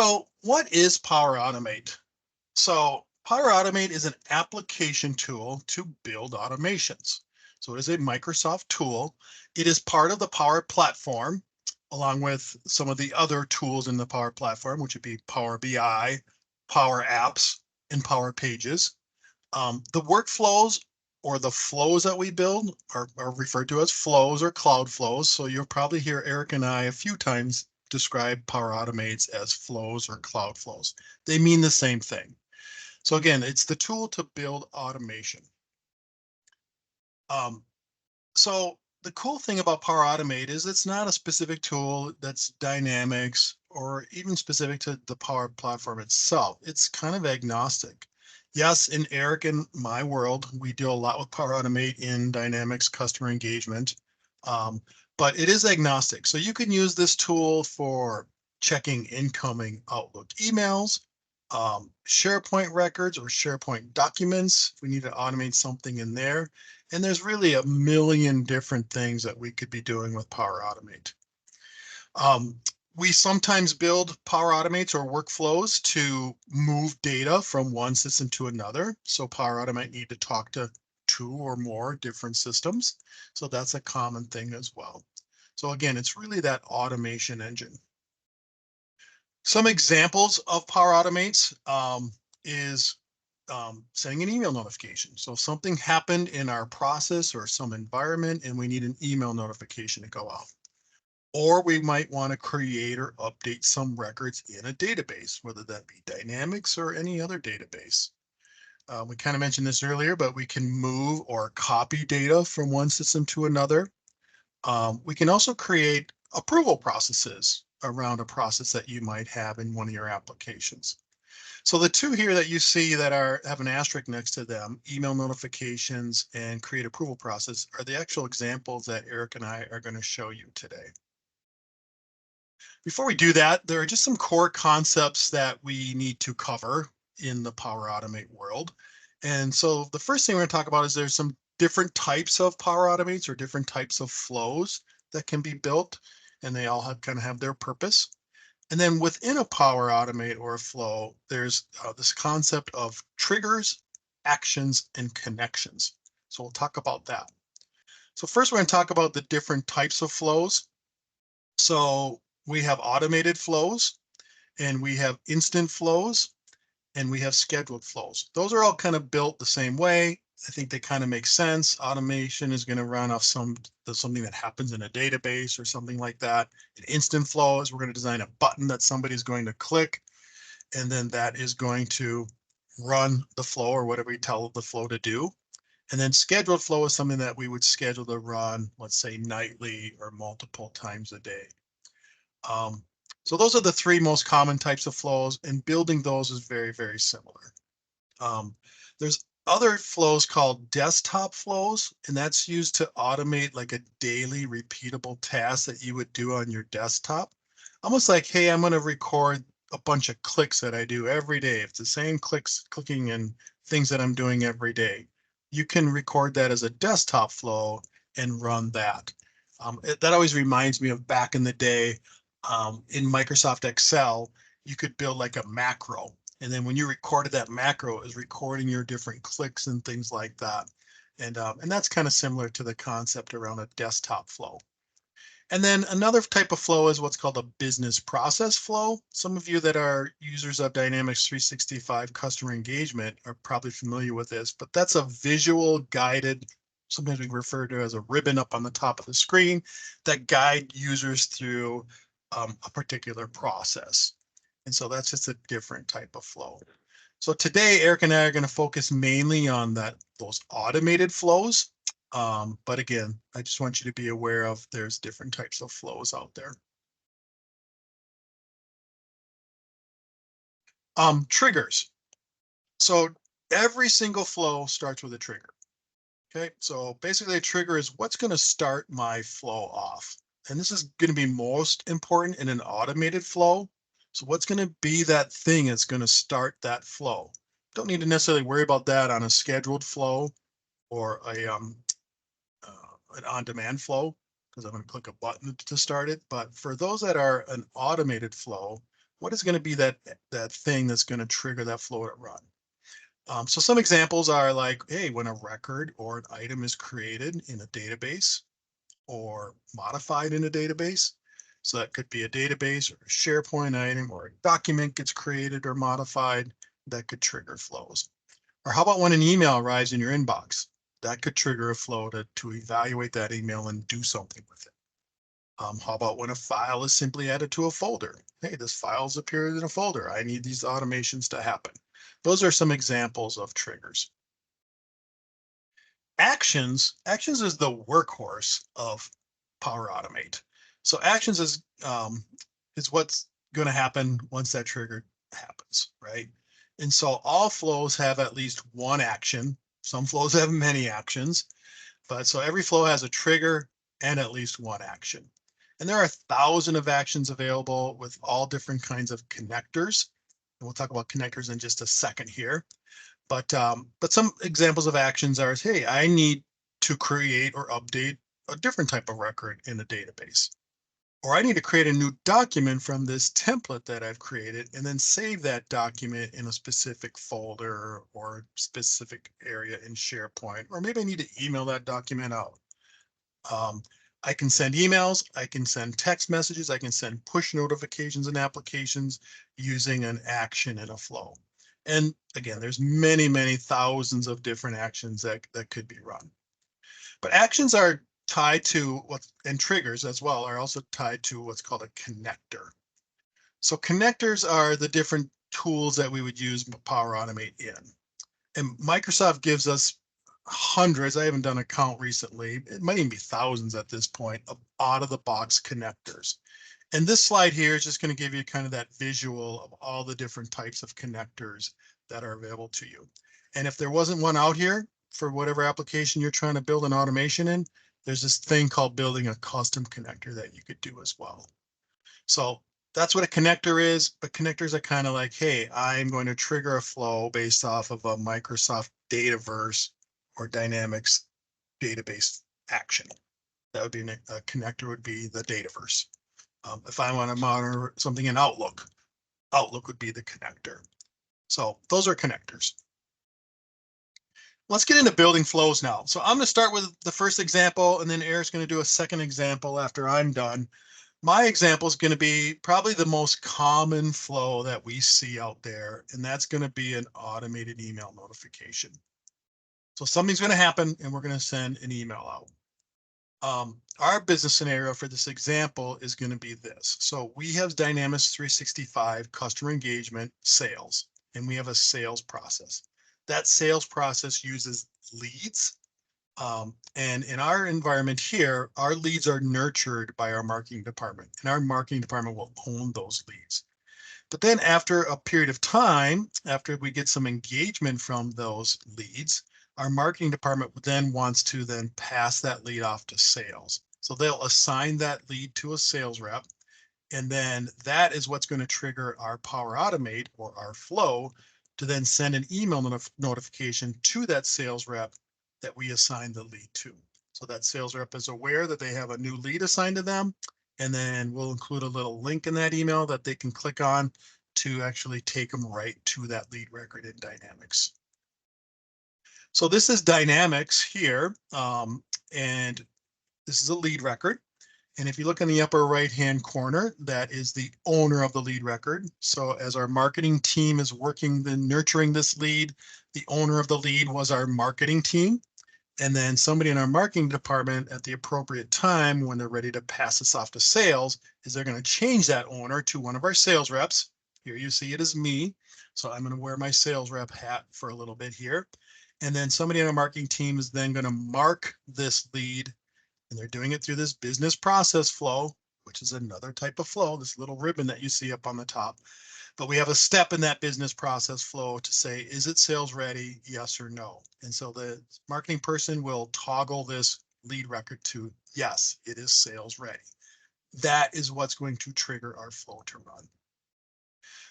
So what is Power Automate? So Power Automate is an application tool to build automations. So it is a Microsoft tool. It is part of the Power Platform, along with some of the other tools in the Power Platform, which would be Power BI, Power Apps, and Power Pages. The workflows or the flows that we build are referred to as flows or cloud flows. So you'll probably hear Eric and I a few times describe Power Automates as flows or cloud flows. They mean the same thing. So again, it's the tool to build automation. Um, so the cool thing about Power Automate is it's not a specific tool that's Dynamics or even specific to the Power Platform itself. It's kind of agnostic. Yes, in Eric and my world, we do a lot with Power Automate in Dynamics customer engagement, um, but it is agnostic. So you can use this tool for checking incoming Outlook emails, SharePoint records or SharePoint documents. If we need to automate something in there. And there's really a million different things that we could be doing with Power Automate. We sometimes build Power Automates or workflows to move data from one system to another. So Power Automate need to talk to two or more different systems. So that's a common thing as well. So again, it's really that automation engine. Some examples of Power Automates is sending an email notification. So if something happened in our process or some environment and we need an email notification to go out. Or we might want to create or update some records in a database, whether that be Dynamics or any other database. We kind of mentioned this earlier, but we can move or copy data from one system to another. We can also create approval processes around a process that you might have in one of your applications. So the two here that you see that have an asterisk next to them, email notifications and create approval process, are the actual examples that Eric and I are going to show you today. Before we do that, there are just some core concepts that we need to cover in the Power Automate world. And so the first thing we're going to talk about is there's some different types of Power Automates or different types of flows that can be built, and they all kind of have their purpose. And then within a Power Automate or a flow, there's this concept of triggers, actions, and connections. So we'll talk about that. So first, we're going to talk about the different types of flows. So we have automated flows, and we have instant flows, and we have scheduled flows. Those are all kind of built the same way. I think they kind of make sense. Automation is going to run off something that happens in a database or something like that. An instant flow is we're going to design a button that somebody's going to click, and then that is going to run the flow or whatever we tell the flow to do. And then scheduled flow is something that we would schedule to run, let's say nightly or multiple times a day. So those are the three most common types of flows, and building those is very, very similar. There's other flows called desktop flows, and that's used to automate like a daily repeatable task that you would do on your desktop. Almost like, hey, I'm going to record a bunch of clicks that I do every day. It's the same clicking and things that I'm doing every day. You can record that as a desktop flow and run that. That always reminds me of back in the day in Microsoft Excel, you could build like a macro. And then when you recorded that macro, it was recording your different clicks and things like that. And that's kind of similar to the concept around a desktop flow. And then another type of flow is what's called a business process flow. Some of you that are users of Dynamics 365 customer engagement are probably familiar with this, but that's a visual guided, sometimes we refer to as a ribbon up on the top of the screen that guide users through a particular process. And so that's just a different type of flow. So today, Eric and I are going to focus mainly on those automated flows. But again, I just want you to be aware of there's different types of flows out there. Triggers. So every single flow starts with a trigger. Okay, so basically a trigger is what's going to start my flow off. And this is going to be most important in an automated flow. So what's going to be that thing that's going to start that flow? Don't need to necessarily worry about that on a scheduled flow or an on-demand flow, because I'm going to click a button to start it. But for those that are an automated flow, what is going to be that thing that's going to trigger that flow to run? So some examples are like, hey, when a record or an item is created in a database or modified in a database. So that could be a database or a SharePoint item, or a document gets created or modified, that could trigger flows. Or how about when an email arrives in your inbox? That could trigger a flow to evaluate that email and do something with it. How about when a file is simply added to a folder? Hey, this file's appeared in a folder. I need these automations to happen. Those are some examples of triggers. Actions is the workhorse of Power Automate. So actions is what's going to happen once that trigger happens, right? And so all flows have at least one action. Some flows have many actions, but so every flow has a trigger and at least one action. And there are 1,000 of actions available with all different kinds of connectors. And we'll talk about connectors in just a second here. But some examples of actions are, hey, I need to create or update a different type of record in a database. Or I need to create a new document from this template that I've created and then save that document in a specific folder or specific area in SharePoint. Or maybe I need to email that document out. I can send emails, I can send text messages, I can send push notifications and applications using an action in a flow. And again, there's many, many thousands of different actions that could be run. But actions are tied to and triggers as well are also tied to what's called a connector. So connectors are the different tools that we would use Power Automate in. And Microsoft gives us hundreds, I haven't done a count recently, it might even be thousands at this point, of out-of-the-box connectors. And this slide here is just going to give you kind of that visual of all the different types of connectors that are available to you. And if there wasn't one out here for whatever application you're trying to build an automation in, there's this thing called building a custom connector that you could do as well. So that's what a connector is, but connectors are kind of like, hey, I'm going to trigger a flow based off of a Microsoft Dataverse or Dynamics database action. That would be a connector would be the Dataverse. If I want to monitor something in Outlook, Outlook would be the connector. So those are connectors. Let's get into building flows now. So I'm going to start with the first example, and then Eric's going to do a second example after I'm done. My example is going to be probably the most common flow that we see out there, and that's going to be an automated email notification. So something's going to happen, and we're going to send an email out. Our business scenario for this example is going to be this. So we have Dynamics 365 customer engagement sales, and we have a sales process. That sales process uses leads. And in our environment here, our leads are nurtured by our marketing department, and our marketing department will own those leads. But then after a period of time, after we get some engagement from those leads, our marketing department then wants to then pass that lead off to sales. So they'll assign that lead to a sales rep. And then that is what's going to trigger our Power Automate or our flow to then send an email notification to that sales rep that we assign the lead to. So that sales rep is aware that they have a new lead assigned to them. And then we'll include a little link in that email that they can click on to actually take them right to that lead record in Dynamics. So this is Dynamics here, and this is a lead record. And if you look in the upper right-hand corner, that is the owner of the lead record. So as our marketing team is working, nurturing this lead, the owner of the lead was our marketing team. And then somebody in our marketing department at the appropriate time, when they're ready to pass this off to sales, is they're going to change that owner to one of our sales reps. Here you see it as me. So I'm going to wear my sales rep hat for a little bit here. And then somebody on our marketing team is then going to mark this lead, and they're doing it through this business process flow, which is another type of flow, this little ribbon that you see up on the top. But we have a step in that business process flow to say, is it sales ready? Yes or no. And so the marketing person will toggle this lead record to yes, it is sales ready. That is what's going to trigger our flow to run.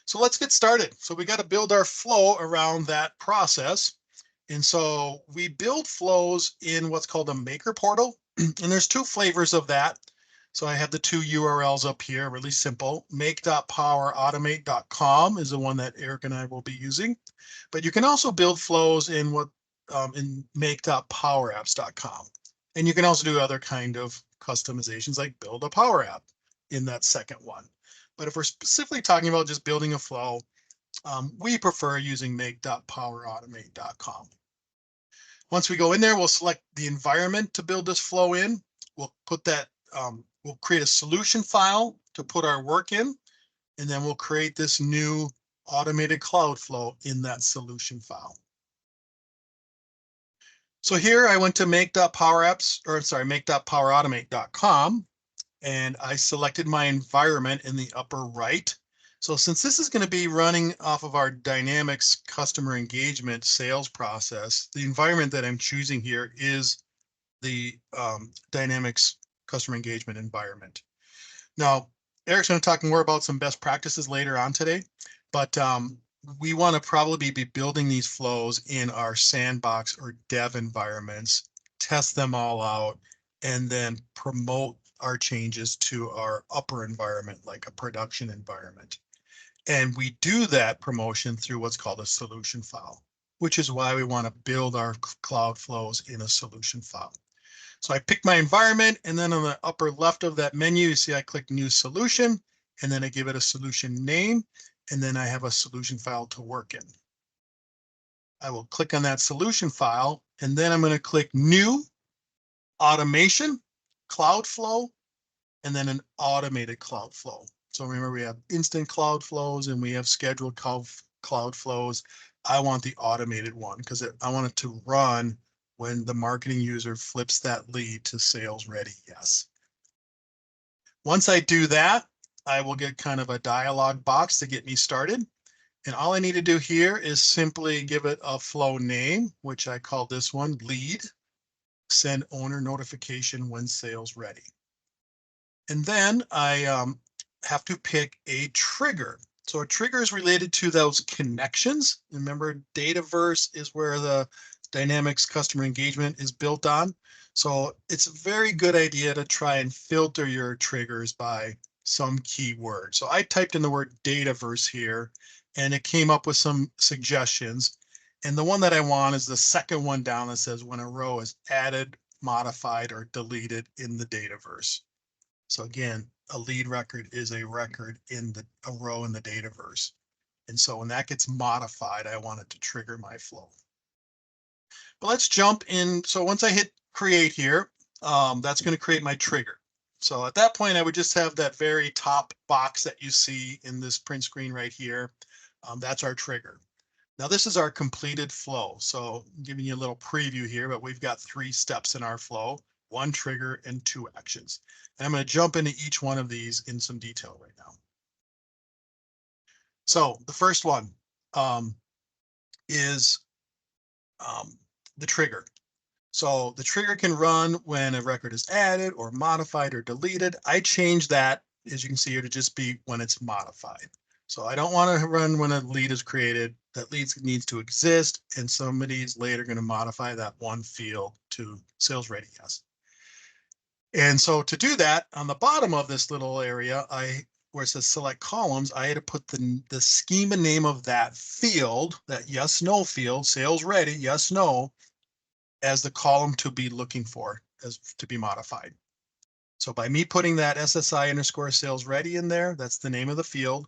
So let's get started. So we got to build our flow around that process. And so we build flows in what's called a maker portal. And there's two flavors of that. So I have the two URLs up here, really simple. Make.powerautomate.com is the one that Eric and I will be using. But you can also build flows in in make.powerapps.com. And you can also do other kind of customizations like build a Power App in that second one. But if we're specifically talking about just building a flow, we prefer using make.powerautomate.com. Once we go in there, we'll select the environment to build this flow in. We'll put that, we'll create a solution file to put our work in, and then we'll create this new automated cloud flow in that solution file. So here I went to make.powerautomate.com, and I selected my environment in the upper right. So since this is going to be running off of our Dynamics customer engagement sales process, the environment that I'm choosing here is the Dynamics customer engagement environment. Now, Eric's going to talk more about some best practices later on today, but we want to probably be building these flows in our sandbox or dev environments, test them all out, and then promote our changes to our upper environment, like a production environment. And we do that promotion through what's called a solution file, which is why we want to build our cloud flows in a solution file. So I pick my environment, and then on the upper left of that menu, you see I click new solution, and then I give it a solution name, and then I have a solution file to work in. I will click on that solution file, and then I'm going to click new automation, cloud flow, and then an automated cloud flow. So remember, we have instant cloud flows and we have scheduled cloud flows. I want the automated one because I want it to run when the marketing user flips that lead to sales ready yes. Once I do that, I will get kind of a dialog box to get me started. And all I need to do here is simply give it a flow name, which I call this one lead, send owner notification when sales ready. And then I have to pick a trigger. So a trigger is related to those connections. Remember, Dataverse is where the Dynamics customer engagement is built on. So it's a very good idea to try and filter your triggers by some keyword. So I typed in the word Dataverse here, and it came up with some suggestions. And the one that I want is the second one down that says when a row is added, modified, or deleted in the Dataverse. So again, a lead record is a record in a row in the Dataverse. And so when that gets modified, I want it to trigger my flow. But let's jump in. So once I hit create here, that's going to create my trigger. So at that point, I would just have that very top box that you see in this print screen right here. That's our trigger. Now this is our completed flow. So I'm giving you a little preview here, but we've got 3 steps in our flow, 1 trigger and 2 actions. And I'm going to jump into each one of these in some detail right now. So the first one is the trigger. So the trigger can run when a record is added or modified or deleted. I change that, as you can see here, to just be when it's modified. So I don't want to run when a lead is created. That lead needs to exist, and somebody's later going to modify that one field to sales ready yes. And so to do that, on the bottom of this little area, where it says select columns, I had to put the schema name of that field, that yes, no field, sales ready, yes, no, as the column to be looking for, as to be modified. So by me putting that SSI underscore sales ready in there, that's the name of the field.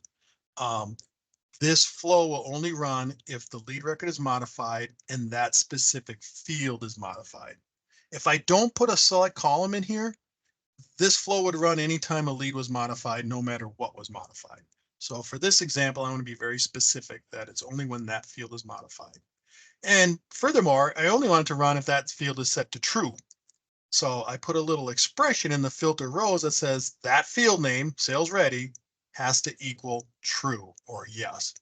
This flow will only run if the lead record is modified and that specific field is modified. If I don't put a select column in here, this flow would run anytime a lead was modified, no matter what was modified. So for this example, I want to be very specific that it's only when that field is modified. And furthermore, I only want it to run if that field is set to true. So I put a little expression in the filter rows that says that field name, sales ready, has to equal true or yes.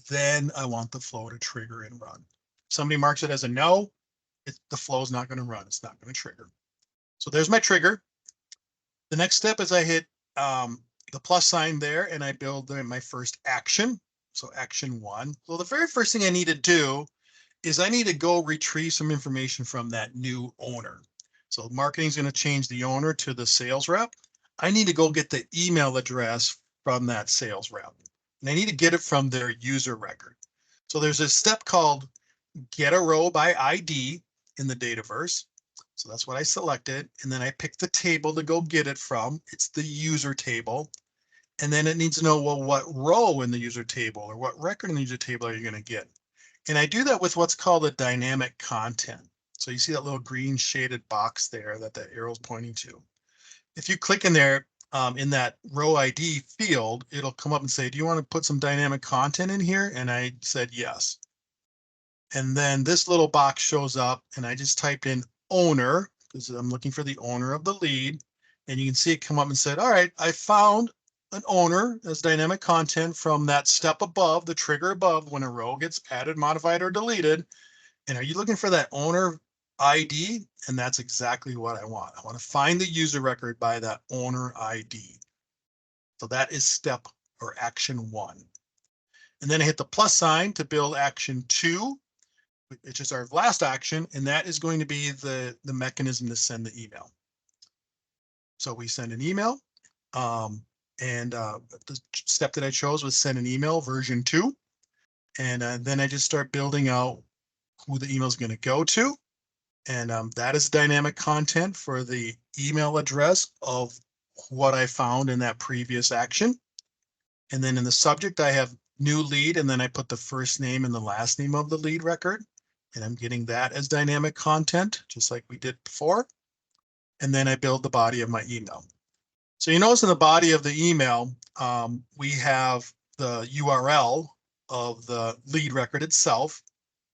Then I want the flow to trigger and run. If somebody marks it as a no, the flow is not going to run. It's not going to trigger. So there's my trigger. The next step is I hit the plus sign there and I build my first action. So action 1. So the very first thing I need to do is I need to go retrieve some information from that new owner. So marketing is going to change the owner to the sales rep. I need to go get the email address from that sales rep. And I need to get it from their user record. So there's a step called get a row by ID in the Dataverse. So that's what I selected. And then I picked the table to go get it from. It's the user table. And then it needs to know, well, what row in the user table or what record in the user table are you going to get? And I do that with what's called a dynamic content. So you see that little green shaded box there that the arrow's pointing to. If you click in there, in that row ID field, it'll come up and say, do you want to put some dynamic content in here? And I said yes. And then this little box shows up and I just typed in owner because I'm looking for the owner of the lead. And you can see it come up and said, all right, I found an owner as dynamic content from that step above, the trigger above when a row gets added, modified, or deleted. And are you looking for that owner ID? And that's exactly what I want. I want to find the user record by that owner ID. So that is step or action 1. And then I hit the plus sign to build action 2, which is our last action. And that is going to be the mechanism to send the email. So we send an email. The step that I chose was send an email version 2. And then I just start building out who the email is going to go to. And that is dynamic content for the email address of what I found in that previous action. And then in the subject, I have new lead, and then I put the first name and the last name of the lead record. And I'm getting that as dynamic content, just like we did before. And then I build the body of my email. So you notice in the body of the email, we have the URL of the lead record itself,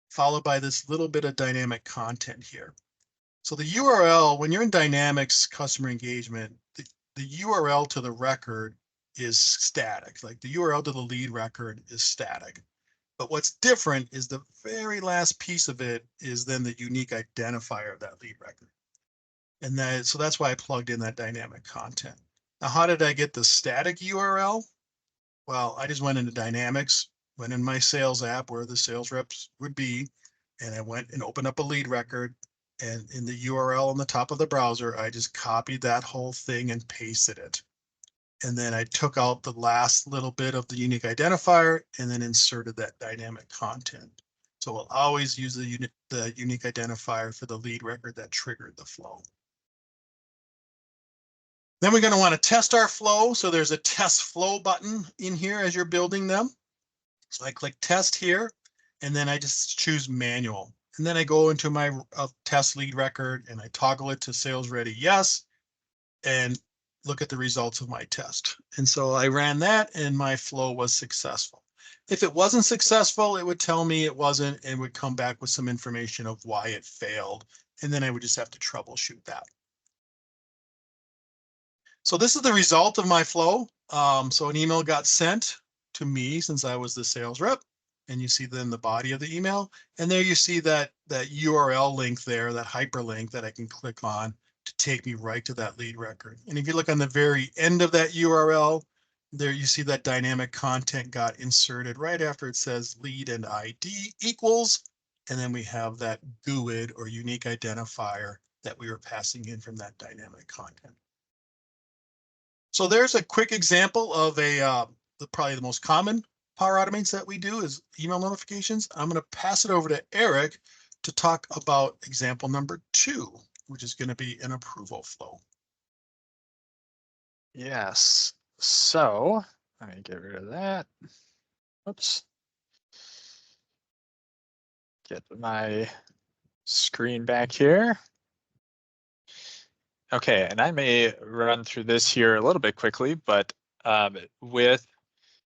followed by this little bit of dynamic content here. So the URL, when you're in Dynamics customer engagement, the URL to the record is static. Like the URL to the lead record is static. But what's different is the very last piece of it is then the unique identifier of that lead record. And so that's why I plugged in that dynamic content. Now, how did I get the static URL? Well, I just went into Dynamics, went in my sales app where the sales reps would be, and I went and opened up a lead record. And in the URL on the top of the browser, I just copied that whole thing and pasted it. And then I took out the last little bit of the unique identifier and then inserted that dynamic content. So we'll always use the unique identifier for the lead record that triggered the flow. Then we're going to want to test our flow. So there's a test flow button in here as you're building them. So I click test here, and then I just choose manual. And then I go into my test lead record and I toggle it to sales ready yes, and look at the results of my test. And so I ran that and my flow was successful. If it wasn't successful, it would tell me it wasn't and would come back with some information of why it failed. And then I would just have to troubleshoot that. So this is the result of my flow. So an email got sent to me since I was the sales rep. And you see then the body of the email. And there you see that URL link there, that hyperlink that I can click on to take me right to that lead record. And if you look on the very end of that URL, there you see that dynamic content got inserted right after it says lead and ID equals. And then we have that GUID or unique identifier that we were passing in from that dynamic content. So there's a quick example of probably the most common Power Automates that we do is email notifications. I'm going to pass it over to Eric to talk about example number 2, which is going to be an approval flow. Yes. So let me get rid of that. Oops. Get my screen back here. Okay, and I may run through this here a little bit quickly, but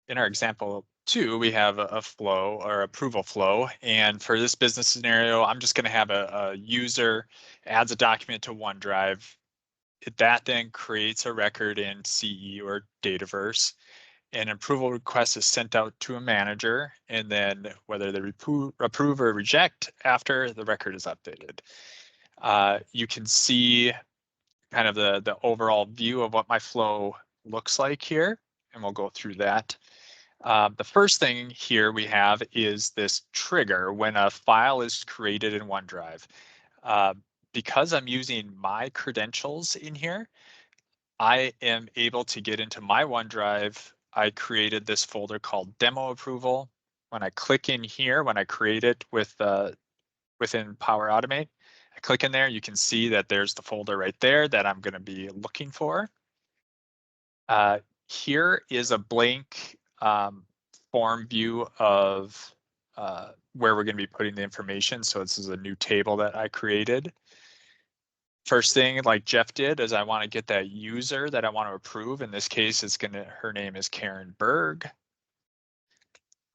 in our example 2, we have a flow or approval flow. And for this business scenario, I'm just going to have a user adds a document to OneDrive. That then creates a record in CE or Dataverse. An approval request is sent out to a manager, and then whether they approve or reject after, the record is updated. You can see kind of the overall view of what my flow looks like here, and we'll go through that. The first thing here we have is this trigger when a file is created in OneDrive. Because I'm using my credentials in here, I am able to get into my OneDrive. I created this folder called demo approval. When I click in here, when I create it within Power Automate, I click in there, you can see that there's the folder right there that I'm going to be looking for. Here is a blank form view of where we're going to be putting the information. So this is a new table that I created. First thing, like Jeff did, is I want to get that user that I want to approve. In this case, her name is Karen Berg.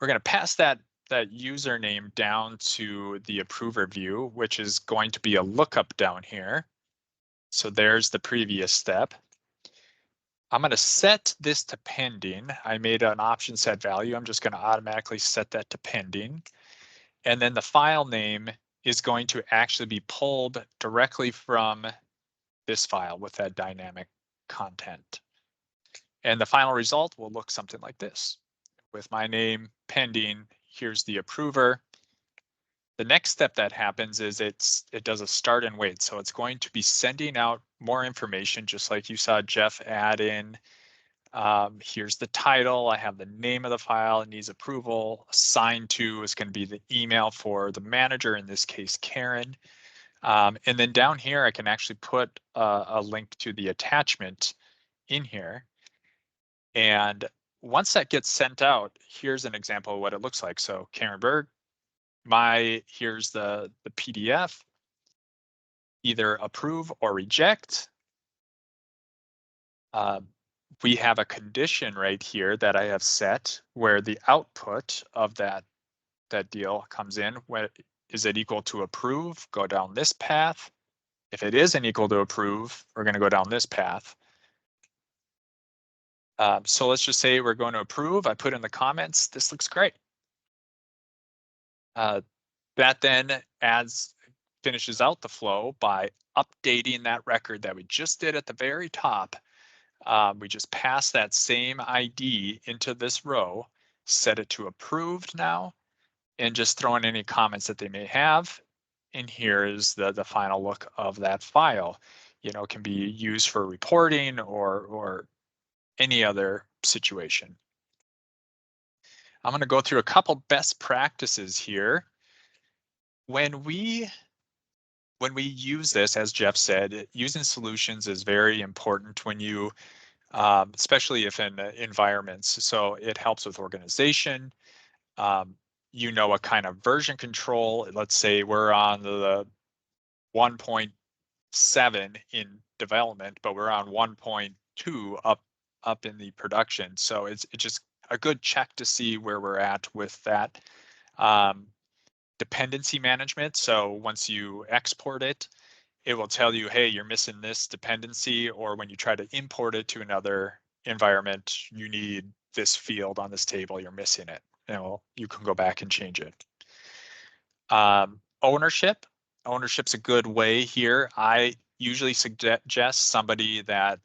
We're going to pass that username down to the approver view, which is going to be a lookup down here. So there's the previous step. I'm going to set this to pending. I made an option set value. I'm just going to automatically set that to pending. And then the file name is going to actually be pulled directly from this file with that dynamic content. And the final result will look something like this. With my name pending, here's the approver. The next step that happens is it does a start and wait. So it's going to be sending out more information, just like you saw Jeff add in. Here's the title. I have the name of the file. It needs approval. Assigned to is going to be the email for the manager, in this case, Karen. And then down here, I can actually put a link to the attachment in here. And once that gets sent out, here's an example of what it looks like. So Karen Berg, here's the PDF, either approve or reject. We have a condition right here that I have set where the output of that deal comes in. Is it equal to approve? Go down this path. If it isn't equal to approve, we're going to go down this path. So let's just say we're going to approve. I put in the comments, this looks great. That then finishes out the flow by updating that record that we just did at the very top. We just pass that same ID into this row, set it to approved now, and just throw in any comments that they may have. And here is the final look of that file. You know, it can be used for reporting or any other situation. I'm going to go through a couple best practices here. When we use this, as Jeff said, using solutions is very important when you, especially if in environments. So it helps with organization. You know what kind of version control. Let's say we're on the 1.7 in development, but we're on 1.2 up in the production. So it's just a good check to see where we're at with that. Dependency management. So once you export it, it will tell you, hey, you're missing this dependency, or when you try to import it to another environment, you need this field on this table, you're missing it. And you can go back and change it. Ownership. Ownership's a good way here. I usually suggest somebody that,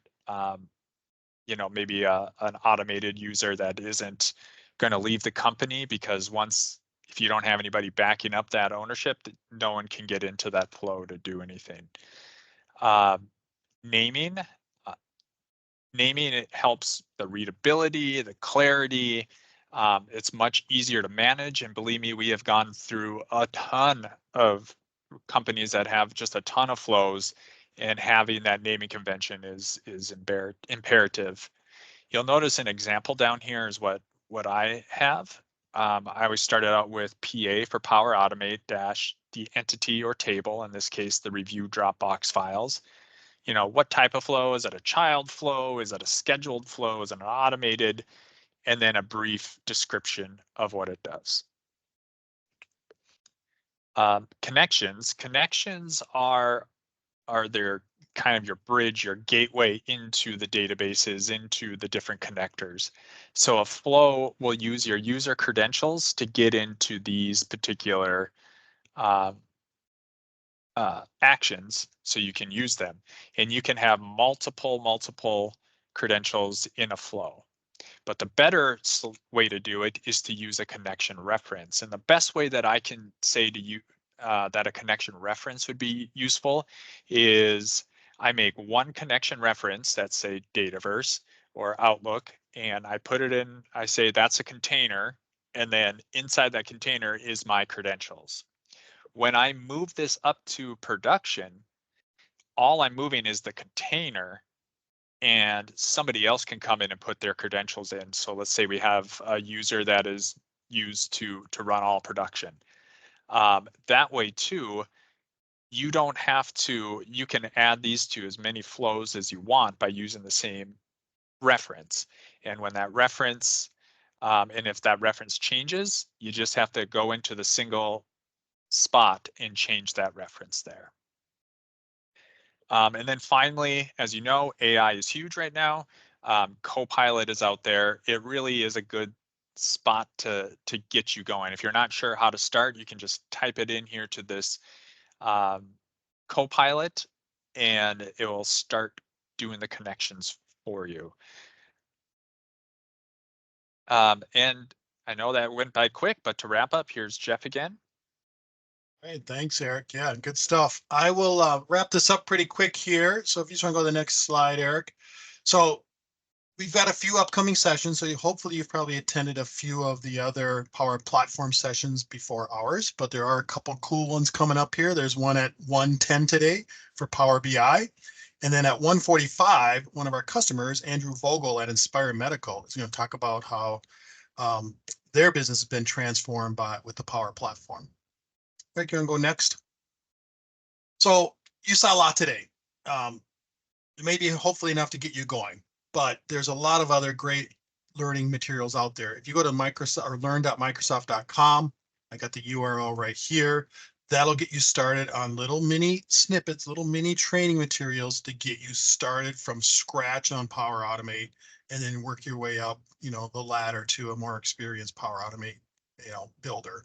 you know, maybe an automated user that isn't going to leave the company, because if you don't have anybody backing up that ownership, no one can get into that flow to do anything. Naming. Naming, it helps the readability, the clarity. It's much easier to manage. And believe me, we have gone through a ton of companies that have just a ton of flows, and having that naming convention is imperative. You'll notice an example down here is what I have. I always started out with PA for Power Automate dash the entity or table, in this case, the review Dropbox files. You know, what type of flow? Is it a child flow? Is it a scheduled flow? Is it an automated? And then a brief description of what it does. Connections. Connections are their kind of your bridge, your gateway into the databases, into the different connectors. So a flow will use your user credentials to get into these particular actions, so you can use them. And you can have multiple credentials in a flow. But the better way to do it is to use a connection reference. And the best way that I can say to you that a connection reference would be useful is I make one connection reference that's say Dataverse or Outlook, and I put it in, I say that's a container, and then inside that container is my credentials. When I move this up to production, all I'm moving is the container, and somebody else can come in and put their credentials in. So let's say we have a user that is used to run all production. That way too, you don't have to, you can add these to as many flows as you want by using the same reference. And when that reference, and if that reference changes, you just have to go into the single spot and change that reference there. And then finally, as you know, AI is huge right now. Copilot is out there. It really is a good spot to get you going. If you're not sure how to start, you can just type it in here to this um, Copilot, and it will start doing the connections for you. And I know that went by quick, but to wrap up, here's Jeff again. Hey, thanks, Eric. Yeah, good stuff. I will wrap this up pretty quick here. So if you just want to go to the next slide, Eric. So we've got a few upcoming sessions. So hopefully you've probably attended a few of the other Power Platform sessions before ours, but there are a couple cool ones coming up here. There's one at 1:10 today for Power BI. And then at 1:45, one of our customers, Andrew Vogel at Inspire Medical, is going to talk about how their business has been transformed with the Power Platform. Rick, you want to go next? So you saw a lot today. Maybe hopefully enough to get you going, but there's a lot of other great learning materials out there. If you go to Microsoft or learn.microsoft.com, I got the URL right here. That'll get you started on little mini snippets, little mini training materials to get you started from scratch on Power Automate, and then work your way up, the ladder to a more experienced Power Automate, builder.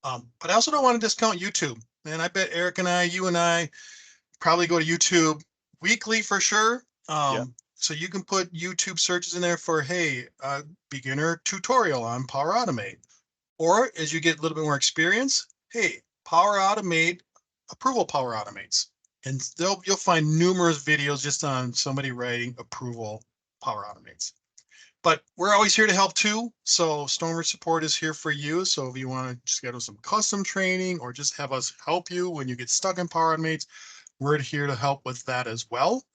But I also don't want to discount YouTube. And I bet Eric and you and I probably go to YouTube weekly for sure. Yep. So you can put YouTube searches in there for, hey, beginner tutorial on Power Automate. Or as you get a little bit more experience, hey, Power Automate, approval Power Automates. And you'll find numerous videos just on somebody writing approval Power Automates. But we're always here to help too. So Stoneridge support is here for you. So if you want to schedule some custom training or just have us help you when you get stuck in Power Automates, we're here to help with that as well.